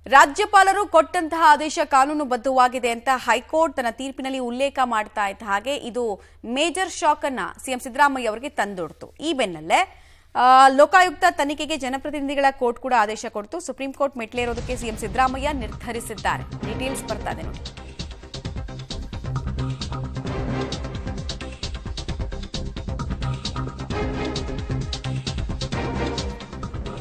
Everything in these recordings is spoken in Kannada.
ರಾಜ್ಯಪಾಲರು ಕೊಟ್ಟಂತಹ ಆದೇಶ ಕಾನೂನುಬದ್ಧವಾಗಿದೆ ಅಂತ ಹೈಕೋರ್ಟ್ ತನ್ನ ತೀರ್ಪಿನಲ್ಲಿ ಉಲ್ಲೇಖ ಮಾಡ್ತಾ ಇದ್ದ ಹಾಗೆ ಇದು ಮೇಜರ್ ಶಾಕ್ ಅನ್ನ ಸಿಎಂ ಸಿದ್ದರಾಮಯ್ಯ ಅವರಿಗೆ ತಂದೊಡ್ತು. ಈ ಬೆನ್ನಲ್ಲೇ ಲೋಕಾಯುಕ್ತ ತನಿಖೆಗೆ ಜನಪ್ರತಿನಿಧಿಗಳ ಕೋರ್ಟ್ ಕೂಡ ಆದೇಶ ಕೊಡ್ತು. ಸುಪ್ರೀಂ ಕೋರ್ಟ್ ಮೆಟ್ಲೇರೋದಕ್ಕೆ ಸಿಎಂ ಸಿದ್ದರಾಮಯ್ಯ ನಿರ್ಧರಿಸಿದ್ದಾರೆ. ಡೀಟೇಲ್ಸ್ ಬರ್ತಾ ಇದೆ ನೋಡಿ.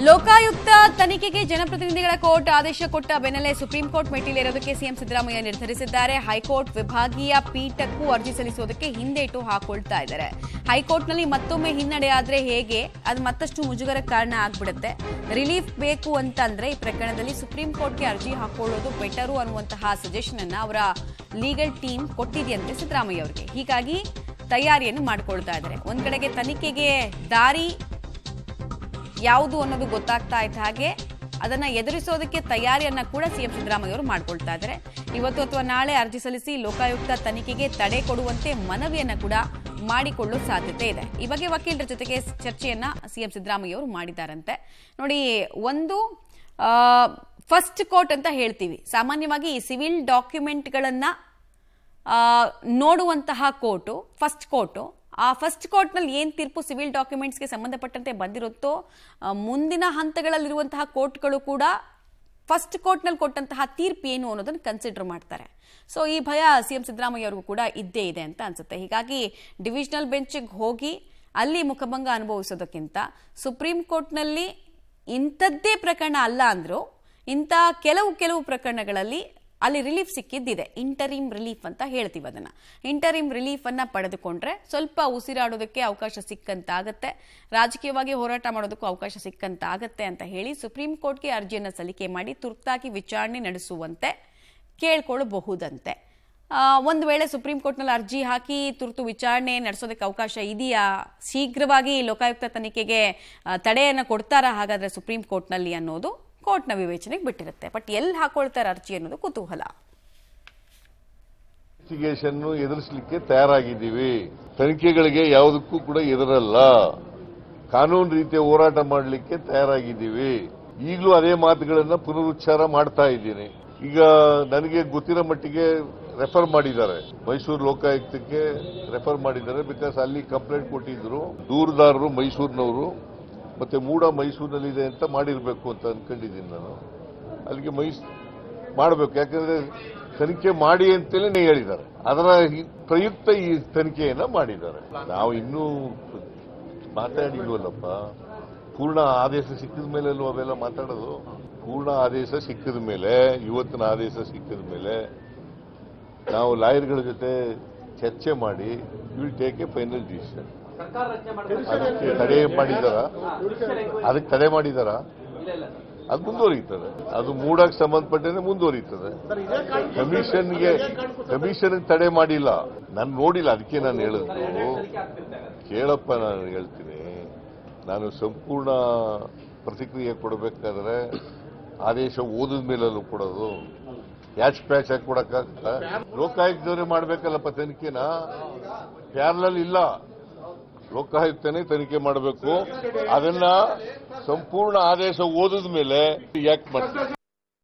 ಲೋಕಾಯುಕ್ತ ತನಿಖೆಗೆ ಜನಪ್ರತಿನಿಧಿಗಳ ಕೋರ್ಟ್ ಆದೇಶ ಕೊಟ್ಟ ಬೆನ್ನಲ್ಲೇ ಸುಪ್ರೀಂ ಕೋರ್ಟ್ ಮೆಟ್ಟಿಲೇರೋದಕ್ಕೆ ಸಿಎಂ ಸಿದ್ದರಾಮಯ್ಯ ನಿರ್ಧರಿಸಿದ್ದಾರೆ. ಹೈಕೋರ್ಟ್ ವಿಭಾಗೀಯ ಪೀಠಕ್ಕೂ ಅರ್ಜಿ ಸಲ್ಲಿಸೋದಕ್ಕೆ ಹಿಂದೇಟು ಹಾಕೊಳ್ತಾ ಇದ್ದಾರೆ. ಹೈಕೋರ್ಟ್ನಲ್ಲಿ ಮತ್ತೊಮ್ಮೆ ಹಿನ್ನಡೆಯಾದ್ರೆ ಹೇಗೆ, ಅದು ಮತ್ತಷ್ಟು ಮುಜುಗರಕ್ಕೆ ಕಾರಣ ಆಗ್ಬಿಡುತ್ತೆ. ರಿಲೀಫ್ ಬೇಕು ಅಂತಂದ್ರೆ ಈ ಪ್ರಕರಣದಲ್ಲಿ ಸುಪ್ರೀಂ ಕೋರ್ಟ್ಗೆ ಅರ್ಜಿ ಹಾಕೊಳ್ಳೋದು ಬೆಟರು ಅನ್ನುವಂತಹ ಸಜೆಷನ್ ಅನ್ನ ಅವರ ಲೀಗಲ್ ಟೀಮ್ ಕೊಟ್ಟಿದೆಯಂತೆ ಸಿದ್ದರಾಮಯ್ಯ ಅವರಿಗೆ. ಹೀಗಾಗಿ ತಯಾರಿಯನ್ನು ಮಾಡಿಕೊಳ್ತಾ ಇದ್ದಾರೆ. ಒಂದ್ ಕಡೆಗೆ ತನಿಖೆಗೆ ದಾರಿ ಯಾವುದು ಅನ್ನೋದು ಗೊತ್ತಾಗ್ತಾ ಇದ್ದ ಹಾಗೆ ಅದನ್ನ ಎದುರಿಸೋದಕ್ಕೆ ತಯಾರಿಯನ್ನ ಕೂಡ ಸಿಎಂ ಸಿದ್ದರಾಮಯ್ಯ ಅವರು ಮಾಡ್ಕೊಳ್ತಾ ಇದ್ದಾರೆ. ಇವತ್ತು ಅಥವಾ ನಾಳೆ ಅರ್ಜಿ ಸಲ್ಲಿಸಿ ಲೋಕಾಯುಕ್ತ ತನಿಖೆಗೆ ತಡೆ ಕೊಡುವಂತೆ ಮನವಿಯನ್ನ ಕೂಡ ಮಾಡಿಕೊಳ್ಳೋ ಸಾಧ್ಯತೆ ಇದೆ. ಈ ಬಗ್ಗೆ ವಕೀಲರ ಜೊತೆಗೆ ಚರ್ಚೆಯನ್ನ ಸಿಎಂ ಸಿದ್ದರಾಮಯ್ಯ ಅವರು ಮಾಡಿದ್ದಾರಂತೆ. ನೋಡಿ, ಒಂದು ಫಸ್ಟ್ ಕೋರ್ಟ್ ಅಂತ ಹೇಳ್ತೀವಿ. ಸಾಮಾನ್ಯವಾಗಿ ಈ ಸಿವಿಲ್ ಡಾಕ್ಯುಮೆಂಟ್ಗಳನ್ನ ನೋಡುವಂತಹ ಕೋರ್ಟು ಫಸ್ಟ್ ಕೋರ್ಟು. ಆ ಫಸ್ಟ್ ಕೋರ್ಟ್ನಲ್ಲಿ ಏನ್ ತೀರ್ಪು ಸಿವಿಲ್ ಡಾಕ್ಯುಮೆಂಟ್ಸ್ಗೆ ಸಂಬಂಧಪಟ್ಟಂತೆ ಬಂದಿರುತ್ತೋ ಮುಂದಿನ ಹಂತಗಳಲ್ಲಿರುವಂತಹ ಕೋರ್ಟ್ಗಳು ಕೂಡ ಫಸ್ಟ್ ಕೋರ್ಟ್ನಲ್ಲಿ ಕೊಟ್ಟಂತಹ ತೀರ್ಪು ಏನು ಅನ್ನೋದನ್ನು ಕನ್ಸಿಡರ್ ಮಾಡ್ತಾರೆ. ಸೊ ಈ ಭಯ ಸಿಎಂ ಸಿದ್ದರಾಮಯ್ಯ ಅವ್ರಿಗೂ ಕೂಡ ಇದ್ದೇ ಇದೆ ಅಂತ ಅನ್ಸುತ್ತೆ. ಹೀಗಾಗಿ ಡಿವಿಷನಲ್ ಬೆಂಚ್ಗೆ ಹೋಗಿ ಅಲ್ಲಿ ಮುಖಭಂಗ ಅನುಭವಿಸೋದಕ್ಕಿಂತ ಸುಪ್ರೀಂ ಕೋರ್ಟ್ನಲ್ಲಿ ಇಂಥದ್ದೇ ಪ್ರಕರಣ ಅಲ್ಲ ಅಂದ್ರೂ ಇಂಥ ಕೆಲವು ಪ್ರಕರಣಗಳಲ್ಲಿ ಅಲ್ಲಿ ರಿಲೀಫ್ ಸಿಕ್ಕಿದ್ದಿದೆ. ಇಂಟರಿಮ್ ರಿಲೀಫ್ ಅಂತ ಹೇಳ್ತೀವಿ. ಅದನ್ನ ಇಂಟರಿಮ್ ರಿಲೀಫ್ ಅನ್ನ ಪಡೆದುಕೊಂಡ್ರೆ ಸ್ವಲ್ಪ ಉಸಿರಾಡೋದಕ್ಕೆ ಅವಕಾಶ ಸಿಕ್ಕಂತಾಗತ್ತೆ, ರಾಜಕೀಯವಾಗಿ ಹೋರಾಟ ಮಾಡೋದಕ್ಕೂ ಅವಕಾಶ ಸಿಕ್ಕಂತಾಗತ್ತೆ ಅಂತ ಹೇಳಿ ಸುಪ್ರೀಂ ಕೋರ್ಟ್ಗೆ ಅರ್ಜಿಯನ್ನು ಸಲ್ಲಿಕೆ ಮಾಡಿ ತುರ್ತಾಗಿ ವಿಚಾರಣೆ ನಡೆಸುವಂತೆ ಕೇಳ್ಕೊಳ್ಳಬಹುದಂತೆ. ಒಂದು ವೇಳೆ ಸುಪ್ರೀಂ ಕೋರ್ಟ್ನಲ್ಲಿ ಅರ್ಜಿ ಹಾಕಿ ತುರ್ತು ವಿಚಾರಣೆ ನಡೆಸೋದಕ್ಕೆ ಅವಕಾಶ ಇದೆಯಾ, ಶೀಘ್ರವಾಗಿ ಲೋಕಾಯುಕ್ತ ತನಿಖೆಗೆ ತಡೆಯನ್ನು ಕೊಡ್ತಾರಾ ಹಾಗಾದ್ರೆ ಸುಪ್ರೀಂ ಕೋರ್ಟ್ನಲ್ಲಿ ಅನ್ನೋದು ಕೋರ್ಟ್ನ ವಿವೇಚನೆಗೆ ಬಿಟ್ಟಿರುತ್ತೆ. ಬಟ್ ಎಲ್ಲಿ ಹಾಕೊಳ್ತಾರೆ ಅರ್ಜಿ ಅನ್ನೋದು ಕುತೂಹಲ. ಇನ್ವೆಸ್ಟಿಗೇಷನ್ ಎದುರಿಸಲಿಕ್ಕೆ ತಯಾರಾಗಿದ್ದೀವಿ. ತನಿಖೆಗಳಿಗೆ ಯಾವುದಕ್ಕೂ ಕೂಡ ಎದುರಲ್ಲ. ಕಾನೂನು ರೀತಿಯ ಹೋರಾಟ ಮಾಡಲಿಕ್ಕೆ ತಯಾರಾಗಿದ್ದೀವಿ. ಈಗಲೂ ಅದೇ ಮಾತುಗಳನ್ನ ಪುನರುಚ್ಚಾರ ಮಾಡ್ತಾ ಇದ್ದೀನಿ. ಈಗ ನನಗೆ ಗೊತ್ತಿರೋ ಮಟ್ಟಿಗೆ ರೆಫರ್ ಮಾಡಿದ್ದಾರೆ, ಮೈಸೂರು ಲೋಕಾಯುಕ್ತಕ್ಕೆ ರೆಫರ್ ಮಾಡಿದ್ದಾರೆ. ಬಿಕಾಸ್ ಅಲ್ಲಿ ಕಂಪ್ಲೇಂಟ್ ಕೊಟ್ಟಿದ್ರು ದೂರುದಾರರು ಮೈಸೂರಿನವರು, ಮತ್ತೆ ಮೂಡ ಮೈಸೂರಿನಲ್ಲಿದೆ ಅಂತ ಮಾಡಿರಬೇಕು ಅಂತ ಅನ್ಕೊಂಡಿದ್ದೀನಿ ನಾನು. ಅಲ್ಲಿಗೆ ಮಾಡಬೇಕು, ಯಾಕಂದ್ರೆ ತನಿಖೆ ಮಾಡಿ ಅಂತಲೇ ಹೇಳಿದ್ದಾರೆ. ಅದರ ಪ್ರಯುಕ್ತ ಈ ತನಿಖೆಯನ್ನ ಮಾಡಿದ್ದಾರೆ. ನಾವು ಇನ್ನೂ ಮಾತಾಡಿಲ್ವಲ್ಲಪ್ಪ. ಪೂರ್ಣ ಆದೇಶ ಸಿಕ್ಕಿದ ಮೇಲೆ ಅವೆಲ್ಲ ಮಾತಾಡೋದು. ಪೂರ್ಣ ಆದೇಶ ಸಿಕ್ಕಿದ ಮೇಲೆ, ಇವತ್ತಿನ ಆದೇಶ ಸಿಕ್ಕಿದ ಮೇಲೆ ನಾವು ಲಾಯರ್ಗಳ ಜೊತೆ ಚರ್ಚೆ ಮಾಡಿ will take A final decision. ಅದಕ್ಕೆ ತಡೆ ಮಾಡಿದಾರ ಅದು ಮುಂದುವರಿಯುತ್ತದೆ. ಅದು ಮೂಡಕ್ಕೆ ಸಂಬಂಧಪಟ್ಟಂತೆ ಮುಂದುವರಿಯುತ್ತದೆ. ಕಮಿಷನ್ ತಡೆ ಮಾಡಿಲ್ಲ, ನಾನು ನೋಡಿಲ್ಲ. ಅದಕ್ಕೆ ನಾನು ಹೇಳಿದ್ದು ಕೇಳಪ್ಪ, ನಾನು ಹೇಳ್ತೀನಿ. ನಾನು ಸಂಪೂರ್ಣ ಪ್ರತಿಕ್ರಿಯೆ ಕೊಡಬೇಕಾದ್ರೆ ಆದೇಶ ಓದಿದ ಮೇಲೂ ಕೊಡೋದು, ಪ್ಯಾಚ್ ಆಗಿ ಕೊಡಕ್ಕಾಗತ್ತ? ಲೋಕಾಯುಕ್ತದವರೇ ಮಾಡ್ಬೇಕಲ್ಲಪ್ಪ ತನಿಖೆನ, ಪ್ಯಾರಲಲ್ ಇಲ್ಲ. ಲೋಕಾಯುಕ್ತನೇ ತನಿಖೆ ಮಾಡಬೇಕು. ಅದನ್ನ ಸಂಪೂರ್ಣ ಆದೇಶ ಓದಿದ ಮೇಲೆ ಯಾಕೆ ಮಾಡ್ತಾರೆ?